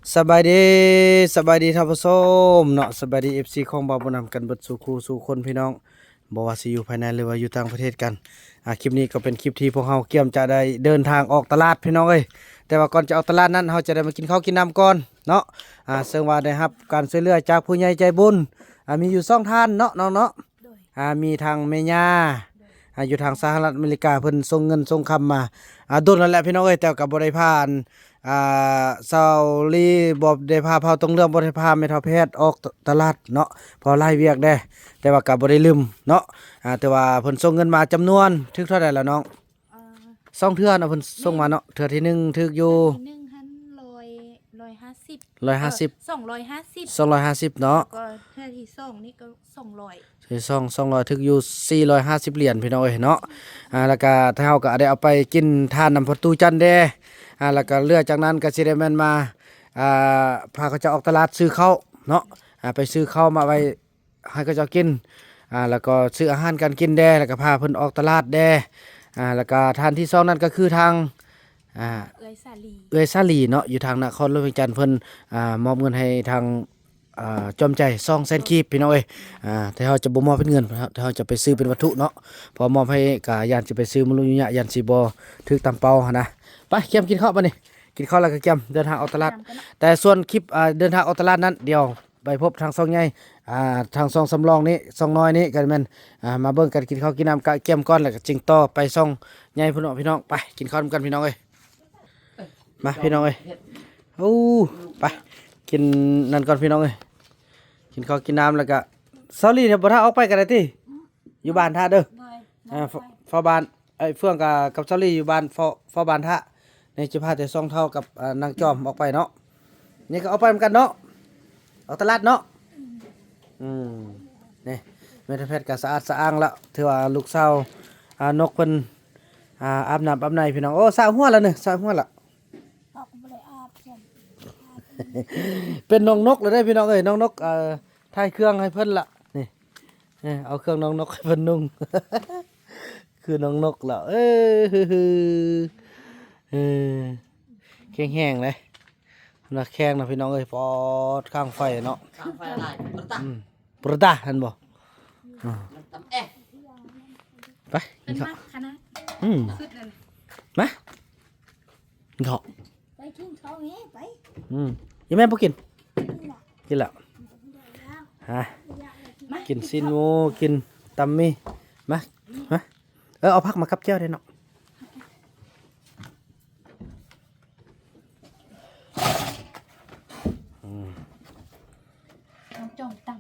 สบายดีสบายดีท่านผู้ชมเนาะสบายดีFCของบ่าวบ่นำกันเบิดสู่คู่สู่คนพี่น้องบ่ว่าสิอยู่ภายในหรือว่าอยู่ต่างประเทศกันคลิปนี้ก็เป็นคลิปที่พวกเฮาเกี่ยมจะได้เดินทางออกตลาดพี่น้องเอ้ยแต่ว่าก่อนจะออกตลาดนั้นเฮาจะได้มากินข้าวกินน้ำก่อนเนาะซึ่งว่าได้รับการช่วยเหลือจากผู้ใหญ่ใจบุญมีอยู่2ท่านเนาะน้องเนาะมีทางแม่ย่าอยู่ทางสหรัฐอเมริกาเพิ่นส่งเงินส่งคำมาโดนแล้วแหละพี่น้องเอ้ยแต่ก็บ่ได้ผ่านเซาลีบ่ได้พาเผาตรงเรื่องบ่ได้พาแม่ทัพแพทย์ออกตลาดเนาะพอไล่เวียกได้แต่ว่าก็บ่ได้ลืมเนาะแต่ว่าเพิ่นส่งเงินมาจำนวนถึกเท่าใดแล้วน้อง2เทื่อเนาะเพิ่นส่งมาเนาะเทื่อที่1ถึกอยู่หนึ่งหัน150 150 250 250เนาะก็เทื่อที่สองนี่ก็200ที่200ถึกอยู่450เหรียญพี่น้องเอ้ยเนาะแล้วก็ถ้าเฮาก็ได้เอาไปกินทานน้ำประตูจันทร์แดแล้วก็เลือจากนั้นก็สิได้แม่นมาพาเขาจะออกตลาดซื้อข้าวเนาะไปซื้อข้าวมาไว้ให้เขาเจ้ากินแล้วก็ซื้ออาหารการกินแดแล้วก็พาเพิ่นออกตลาดแดแล้วก็ทานที่2นั่นก็คือทางเอ้ยสาลีเนาะอยู่ทางนครหลวงเวียงจันทน์เพิ่นมอบเงินให้ทางจอมใจ200,000กีบพี่น้องเอ้ยแต่เฮาจะบ่มอบเป็นเงินแต่เฮาจะไปซื้อเป็นวัตถุเนาะพอมอบให้ก็ย่านสิไปซื้อมะลุยะย่านสิบ่ถึกตามเป้าหั่นนะไปเก็บกินข้าวบัดนี้กินข้าวแล้วก็เก็บเดินทางออกตลาดแต่ส่วนคลิปเดินทางออกตลาดนั้นเดี๋ยวไปพบทางซองใหญ่ทางซองสำรองนี้ซองน้อยนี้กันแม่นมาเบิ่งกันกินข้าวกินน้ำกะเก็บก่อนแล้วก็จึงต่อไปซองใหญ่พุ่นเนาะพี่น้องไปกินข้าวนำกันพี่น้องเอ้ยมาพี่น้องเอ้ยโอ้ไปกินนั่นก่อนพี่น้องเอ้ยกินข้าวกินน้ำแล้วก็เซาลี่เนี่ยบ่ท่าออกไปกันได้ติอยู่บ้านท่าเด้อฟ้าบ้านเฟื่องกับเซาลี่อยู่บ้านฟ้าบ้านท่าในจะพาแต่ซ่องเท่ากับนางจอมออกไปเนาะนี่ก็เอาไปเหมือนกันเนาะเอาตลาดเนาะนี่เมทัลแพทย์ก็สะอาดสะอ้างแล้วถือว่าลูกสาวนกเพิ่นอาบน้ำอาบในพี่น้องโอ้สาวหัวแล้วนี่สาวหัวละเป็นน้องนกเลยได้พี่น้องเอ้ยน้องนกถ่ายเครื่องให้เพิ่นละนี่เอาเครื่องน้องนกให้เพิ่นนุ่ง คือน้องนกแล้วเออแข็งแห้งเลยนักแข้งนะพี่น้องเอ้ยปอดข้างไฟเนาะข้างไฟอะไรปรตาเห็นบ่ตำเอ๊ะไปกิ เป็น นข้าว มากคณะสุดนั่น มากินข้าว ไปกินข้าวงี้ไป ยังแม่บ่กินกินแล้วฮะกินซินโมกินตัมมี่มาเอาผักมากับแก้วได้เนาะน้องจอมต่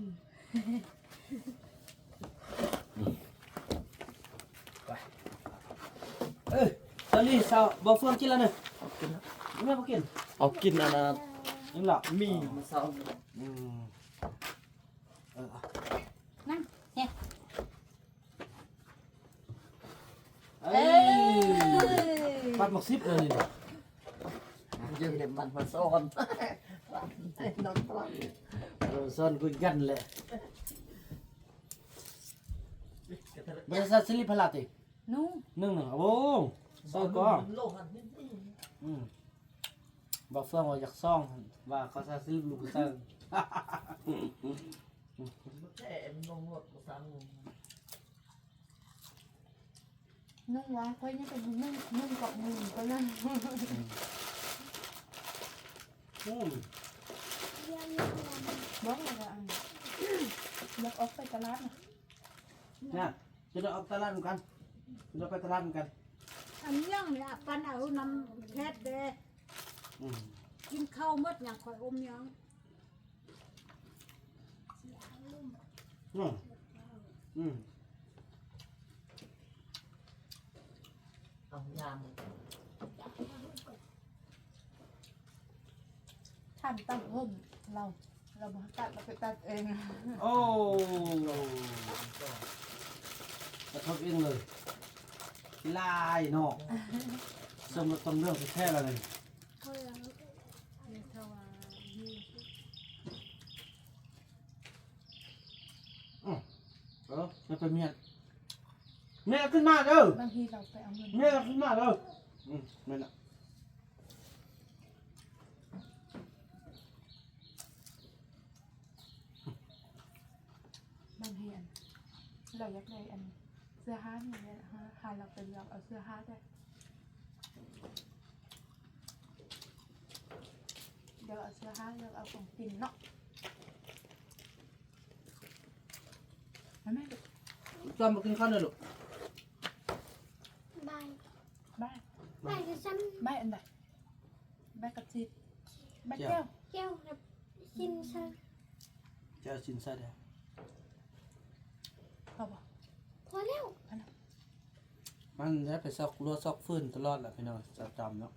ตอนนี้สาวบ่เฟื่องกินแล้วเนี่ยแม่บ่กิน เอากินอันนั้น ยังล่ะ มีมาเศร้า นั่งเนี่ย เอ้ยปัดหมกซิบเลยนี่ ยืนเห็นมันมาซ้อนนอนปลัง ซ่อนกุยกันเลยบริษัทสิริพลาติ นุ่ง นึ่งโอ้ซ่อนก็ โลหันนิดนึง บอกเฟื่องว่าอยากซ่องว่าเขาซาซิลิลูกซ่อง แค่นงหมดมาสั่ง นุ่งวะค่อยนี่เป็นนุ่งเกาะมือก็นั่นบอกเลยว่าอยากออกไปตลาดนะ เนี่ยจะได้ออกตลาดเหมือนกันจะไปตลาดเหมือนกัน อันยังเนี่ยปันเอาน้ำแพทย์เด้กินข้าวหมดอย่างคอยอมยัง เอายาม ทำตั้งห่มเรามาตัดเราไปตัดเอง โอ้กระทบเองเลยลายเนาะสมมติต้นเรื่องแค่อะไรจะไปเมียขึ้นมาเด้อบ างทีเราไปเอาเงิน เมียขึ้นมาเด้อไม่ละ เราอยากได้อันเสื้อผ้านี่เนี่ยหาเราไปเลือกเอาเสื้อผ้าได้เดี๋ยวเอาเสื้อผ้าเลือกเอาของกินเนาะแม่ จอมมากินข้าวเลยลูก บาย บ้าน บายจะซ้ บ้านอันใดบ้านกับจีบ้านแก้ว ำแก้วกับกินซะ เจ้าชินซะเด้อ เอาบ่ พอแล้ว มันได้ไปซอกรัวซอกฟื้นตลอดแหละพี่น้องจะจำเนาะ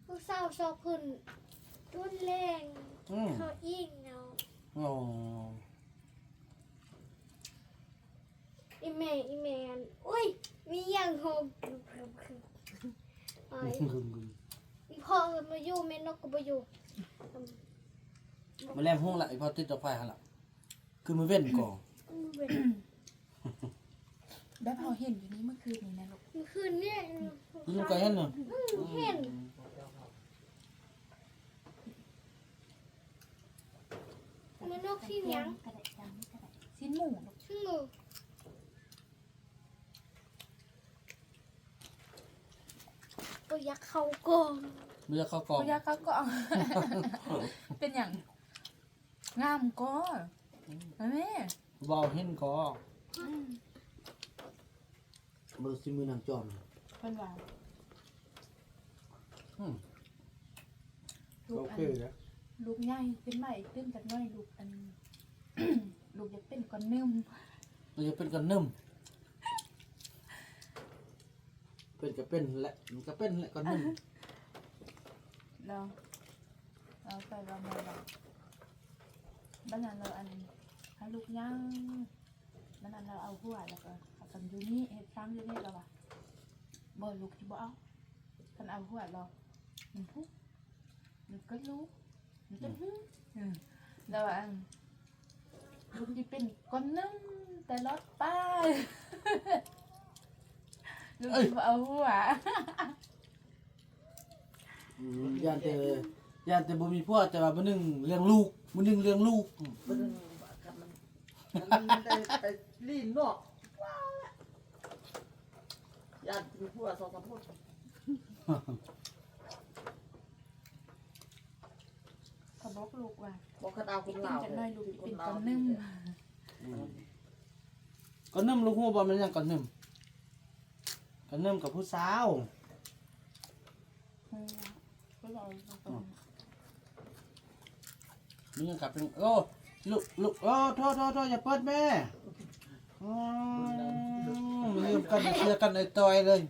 ลูกสาวชอบพื้นรุนแรง อืม เขาอิงเอา โอ้ อีแม่อุ้ยมีอย่างหกไอ้อีพ่อก็มาอยู่แม่นกก็มาอยู่ มาแรงห้องละไอพอติดต่อไฟหั่นล่ะคือมือเว้นก่อน เว้น ได้พอเห็นอยู่นี้เมื่อคืนนี้นะลูก เมื่อคืนเนี่ย ลูกก็เห็นเนาะ เห็นแม่นกที่ยัง กระดาษจำกระดาษชิ้นหมูลูก ชื่อหนูก็อยากเข้าก่อน เรือเข้ากล่อง โอ้ยาเขาก็เอา เป็นอย่างงามก็แม่ เบาเห็นก่อมือสิมือนางจอม เพิ่นว่า อืม ลูก โอ อั เคน นะ ลูกใหญ่เป็นใหม่ขึ้นจากน้อยลูกอัน ลูกอยากเป็นก้อนเนิ่ม เราจะเป็นกันนึ่มเป็นก็เป็นแหละมันก็เป็นแหละก็นึ่ม เราเอาไปเรามาแบบบ้านนั้นเราอันให้ลูกย่างบ้านนั้นเราเอาหัวแล้วก็เอากันอยู่นี่เฮ็ดซ้ำอยู่นี่เราว่าบ่ลูกที่บ่เอาคันเอาหัวเรามันพุกมันก็รู้มันจะแล้วอันลูกที่เป็นก้อนนึงแต่รถป้าย ลูกที่บ่เอาหัว ยานแต่บ่มีพ่อแต่ว่ามื้อหนึงเลี้ยงลูกมื้อหนึงเลี้ยงลูก มันคันมันได้ลีนเนาะว้าวญาติมีผู้ว่าสองสามคน เขาบอกลูกว่า บอกกันเอาค กิ น น ลาว จะน้อยลูกเป็นก้อนนึ่ม ก็นึ่มลูกฮู้บ่มันยังก็นึ่มก็นึ่มกับผู้สาว ก็บอก มันยังกับเป็นโอ้ลูกโอ้โทษอย่าเปิดแม่ลืมกันเชื่อกันไอ้ตอยเลย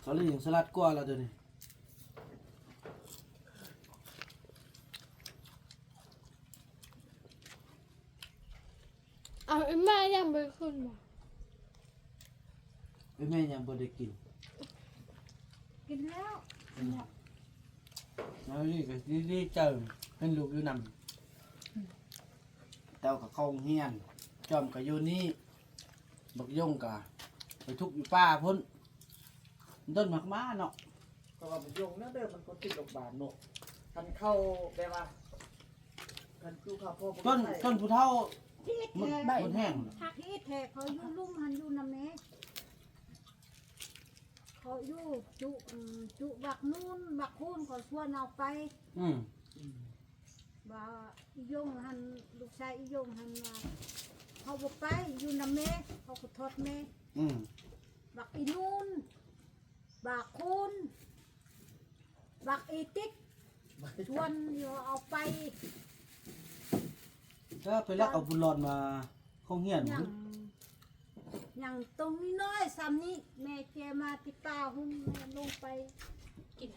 เขาเลยอย่างสลัดกว่าแล้วเดี๋ยวนี้ เอาแม่ยังไปขึ้นมา ไอ้แม่ยังบ่ได้กิน กินแล้ว แล้วนี่ก็ดีเจอเป็นลูกอยู่นำเต้ากับเข้าโรงเฮียนจอมกับอยู่นี่บักย่งกับไปทุกข์อยู่ป้าพุ่นต้นหมากม้าเนาะ ก็ว่ามันยงเนี่ยเด้อมันคนติดโรงพยาบาลเนาะทันเข้าแบบว่าทันคือข้าวพ่อ ต้นผู้เฒ่า ที่ มัน แท้ มันแห้ง ที่แท้เขาอยู่ลุ่มหันอยู่นำแม่เขาอยู่จุบักนู่นบักคูนเขาชวนเอาไป อืม ว่าอียงหันลูกชายอียงหันว่าเขาบอกไปอยู่นำแม่เขาก็ทอดแม่ อืม บักอีนูนบักคูนบักอีติ๊กชวนเอาไป ก็ไปแล้วเอาบุญรอดมาเข้าเฮียน อย่างอย่างตรงนี้น้อยซ้ำนี้แม่เจมาติดตาหุ่นแม่ลงไป กิน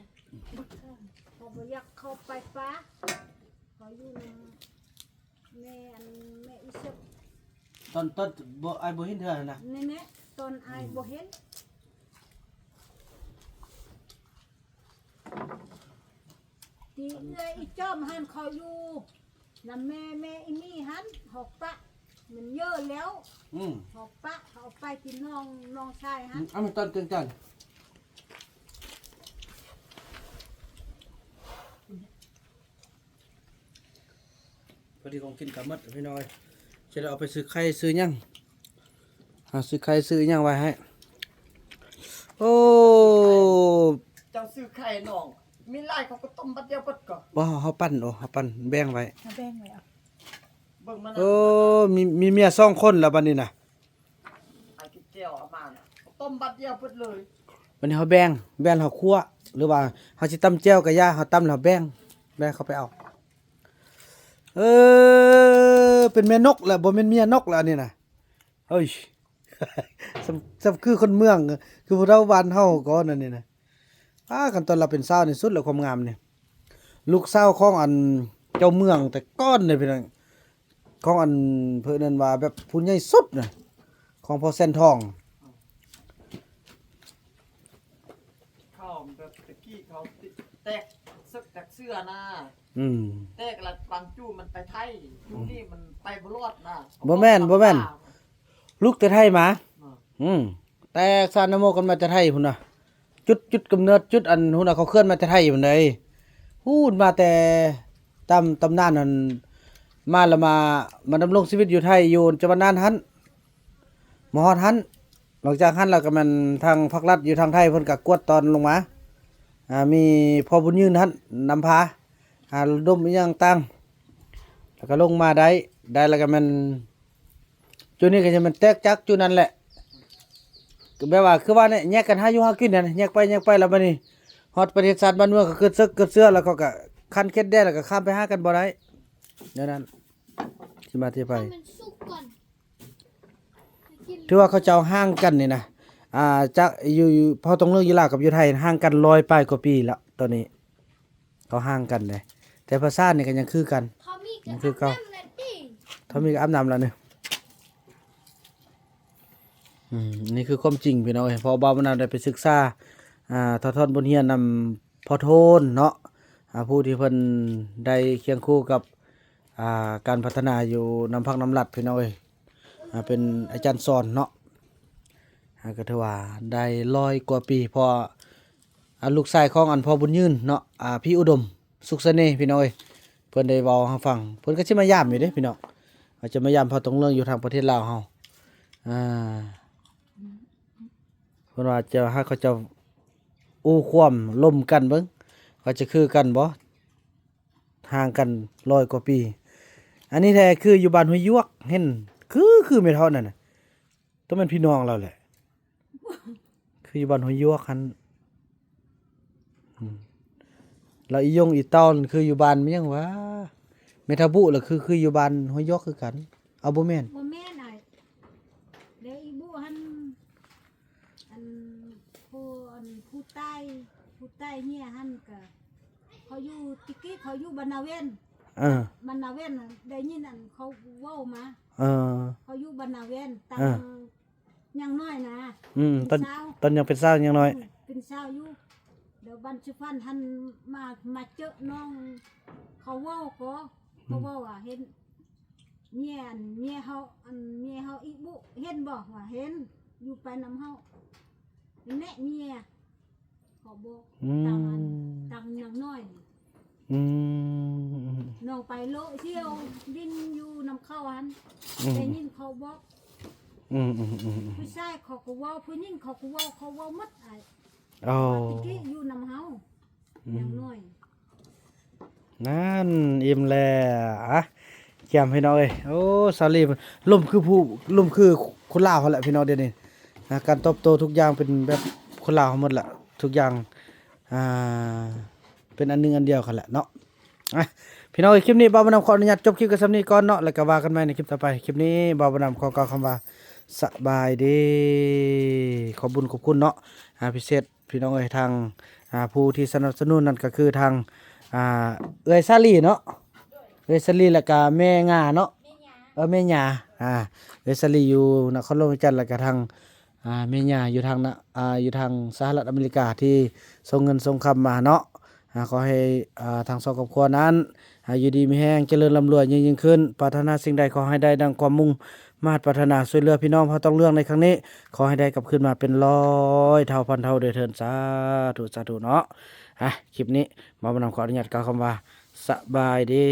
เขาบอกอยากเข้าไปฟ้าเขาอยู่นำแม่อันแม่อีสบ ต้นบ่ไอ้บ่เห็นเธอนะ นี่เนี่ยตอนอายบ่เห็นที่เอ้ยอีจอมหันเขาอยู่นำแม่อีนี่หันหอกปะมันเยอะแล้ว อืม หอกปะเขาไปที่น้องชายหัน เอามันต้นเกินกันเพิ่น ดีของกินกับมดพี่น้อยจะได้เอาไปซื้อไข่ซื้อหยังซื้อไข่ซื้อหยังไว้ให้โอ้ เจ้าซื้อไข่น้องมีหลายเขาก็ต้มบัดเดียวเบิดก่อน บ่เฮาปั้นเฮาปั้นแบ่งไว้ มาแบ่งไว้เอา เบิ่งมัน โอ้มีเมีย2คนแล้วบัดนี้น่ะ ไอ้กิเจียวเอามาน่ะต้มบัดเดียวเบิดเลย บัดนี้เฮาแบ่งเฮาคั่วหรือว่าเฮาสิตำแจ่วกับย่าเฮาตำแล้วแบ่งเขาไปเอาเป็นแม่นกแล้วบ่แม่นเมียนกแล้วอันนี้น่ะเฮ้ย สำคือคนเมืองคือพวกเราบ้านเฮาก่อนอันนี้น่ะกันตอนเราเป็นสาวนี่สุดแล้วความงามนี่ลูกสาวของอันเจ้าเมืองแต่ก้อนนี่พี่น้องของอันเพิ่นนั่นว่าแบบผู้ใหญ่สุดน่ะของพ่อแสนทอง ข้าวแบบตะกี้เขาติดแตกซึกจากเสื้อนะ อืม แตกละบางจู้มันไปไทยจู้นี่มันไปบ่รอดนะ บ่แม่น ลูกแต่ไทยมาแต่ซานนโมกันมาแต่ไทยพุ่นน่ะจุดกำเนิดจุดอันหุ่นน่ะเขาเคลื่อนมาแต่ไทยพุ่นใดพูดมาแต่ตำนานนั่นมาแล้วมาดำรงชีวิตอยู่ไทยอยู่จังหวัดน่านหั้นมาฮอดหั้นหลังจากหั้นแล้วก็มันทางภาครัฐอยู่ทางไทยเพิ่นก็กวดตอนลงมามีพ่อบุญยืนหั้นนำพาระดมอีหยังต่างแล้วก็ลงมาได้แล้วก็มันจุนี้ก็จะมันแตกจักจุนั้นแหละก็แบบว่าคือว่าเนี่ยแยกกันหาอยู่หากินเนี่ยแยกไปแล้วบัดนี้ฮอดประเทศชาติบ้านเมืองก็เกิดซึกเกิดเสื้อแล้วก็คันเข็ดได้แล้วก็ข้ามไปหากันบ่ได้เดี๋ยวนั้นที่มาที่ไป ให้มันสุกก่อนกิน ถือว่าเขาเจ้าห่างกันนี่นะจากอยู่พอตรงเรื่องอยู่ลาวกับอยู่ไทยห่างกัน100ปลายกว่าปีแล้วตอนนี้เขาห่างกันเลยแต่ภาษานี่ก็ยังคือกัน เขามีก มั ระ นคือเก่า ทำนั่นดิ เขามีอาบน้ำแล้วเนี่ยนี่คือความจริงพี่น้องเอ้ยพอบ่าวมะนาวได้ไปศึกษาทอดบนเฮียนนำพอโทนเนาะผู้ที่เพิ่นได้เคียงคู่กับการพัฒนาอยู่นำพักน้ำลัดพี่น้องเอ้ยเป็นอาจารย์สอนเนาะก็ถือว่าได้100กว่าปีพอลูกชายของอันพ่อบุญยืนเนาะพี่อุดมสุขเสน่ห์พี่น้องเอ้ยเพิ่นได้เว้าให้ฟังเพิ่นก็สิมายามอยู่เด้พี่น้องอาจจะมายามพอตรงเรื่องอยู่ทางประเทศลาวเฮาเพิ่นว่าจะให้เขาจะอู้ความล่มกันเบิ่งว่าจะคือกันบ่ห่างกัน100กว่าปีอันนี้แท้คืออยู่บ้านห้วยยวกเห็นคือไม่เท่านั้นน่ะต้องเป็นพี่น้องเราแหละ คืออยู่บ้านห้วยยวกหั่นแล้วอียงอีตอนคืออยู่บ้านมันยังวะเมทาบุล่ะคืออยู่บ้านห้วยยวกคือกันเอาบ่แม่น บ่แม่นอ้ายเดี๋ยวอีบุหันอันผู้ใต้เนี่ยหันก็เขาอยู่ติกี้เขาอยู่บรรณาเวน บรรณาเวนน่ะได้ยินอันเขาเว้ามา เขาอยู่บรรณาเวนตั้งยังน้อยนะ ตอนยังเป็นสาวยังน้อย เป็นสาวอยู่เดี๋ยวบันสุพรรณท่านมาเจอน้องเขาเว้าก็เขาเว้าว่าเห็นเนี่ยเฮาอีบุเห็นบ่ว่าเห็นอยู่ไปนำเฮาแน่เนี่ยเขาบอกตังยังน้อยน้องไปโลเที่ยวดินอยู่นำเข้าหันได้ยินเขาบอกผู้ชายเขาก็เว้าผู้หญิงเขาก็เว้าหมดไอ้ตะกี้อยู่นำเฮายังน้อย นั่นอิ่มแล้วแก้มพี่น้องเอ้ยโอ้สาลีล่มคือคนลาวเขาแหละพี่น้องเดี๋ยวนี้การตอบโต้ทุกอย่างเป็นแบบคนลาวหมดแหละทุกอย่างเป็นอันหนึงอันเดียวกันแหละเนาะพี่น้องคลิปนี้บ่าวบ่นำขออนุญาตจบคลิปกันสำนี้ก่อนเนาะแล้วก็ว่ากันใหม่ในคลิปต่อไปคลิปนี้บ่าวบ่นำขอกล่าวคำว่าสบายดีขอบคุญขอบคุณเนาะพิเศษพี่น้องเอ้ยทางผู้ที่สนับสนุนนั่นก็คือทางเอ้ยซาลีเนาะเอ้ยซาลีแล้วก็แม่งาเนาะแม่หญ้าเอ้ยซาลีอยู่นครหลวงจันทร์แล้วก็ทางแม่หญ้าอยู่ทางอยู่ทางสหรัฐอเมริกาที่ส่งเงินส่งคำมาเนาะขอให้ทางสองครอบครัวนั้นอยู่ดีมีแห้งเจริญร่ำรวยยิ่งขึ้นปรารถนาสิ่งใดขอให้ได้ดังความมุ่งมาตรปรารถนาช่วยเหลือพี่น้องเพราะต้องเรื่องในครั้งนี้ขอให้ได้กลับคืนมาเป็น100เท่าพันเท่าโดยเถิดสาธุเนาะคลิปนี้มาบรรณาขออนุญาตกล่าวคำว่าสบายดี